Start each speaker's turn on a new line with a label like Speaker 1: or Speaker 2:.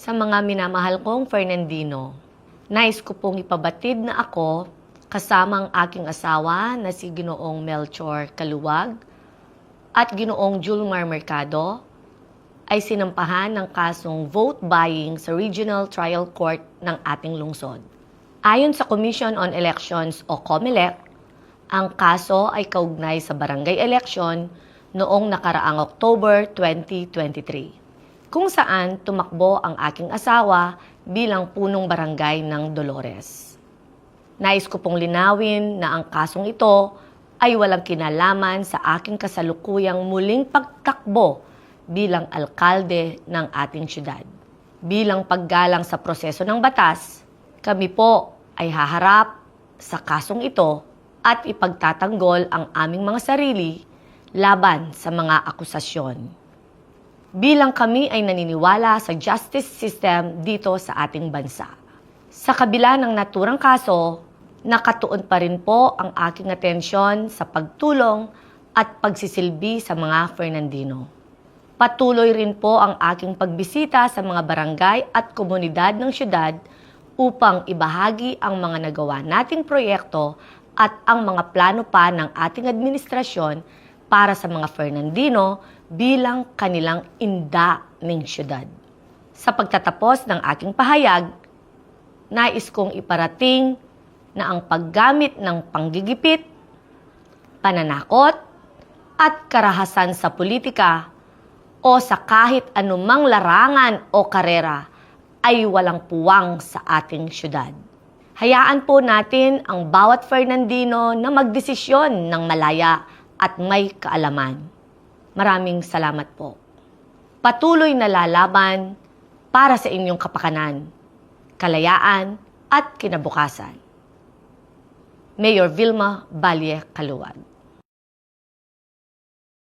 Speaker 1: Sa mga minamahal kong Fernandino, nais ko pong ipabatid na ako kasama ang aking asawa na si Ginoong Melchor Caluwag at Ginoong Julmar Mercado ay sinampahan ng kasong vote buying sa Regional Trial Court ng ating lungsod. Ayon sa Commission on Elections o COMELEC, ang kaso ay kaugnay sa barangay election noong nakaraang October 2023, kung saan tumakbo ang aking asawa bilang punong barangay ng Dolores. Nais ko pong linawin na ang kasong ito ay walang kinalaman sa aking kasalukuyang muling pagtakbo bilang alkalde ng ating syudad. Bilang paggalang sa proseso ng batas, kami po ay haharap sa kasong ito at ipagtatanggol ang aming mga sarili laban sa mga akusasyon. Bilang kami ay naniniwala sa justice system dito sa ating bansa. Sa kabila ng naturang kaso, nakatuon pa rin po ang aking atensyon sa pagtulong at pagsisilbi sa mga Fernandino. Patuloy rin po ang aking pagbisita sa mga barangay at komunidad ng syudad upang ibahagi ang mga nagawa nating proyekto at ang mga plano pa ng ating administrasyon para sa mga Fernandino bilang kanilang inda ng syudad. Sa pagtatapos ng aking pahayag, nais kong iparating na ang paggamit ng panggigipit, pananakot, at karahasan sa politika o sa kahit anumang larangan o karera ay walang puwang sa ating syudad. Hayaan po natin ang bawat Fernandino na magdesisyon ng malaya at may kaalaman. Maraming salamat po. Patuloy na lalaban para sa inyong kapakanan, kalayaan at kinabukasan. Mayor Vilma Valle Caluwag.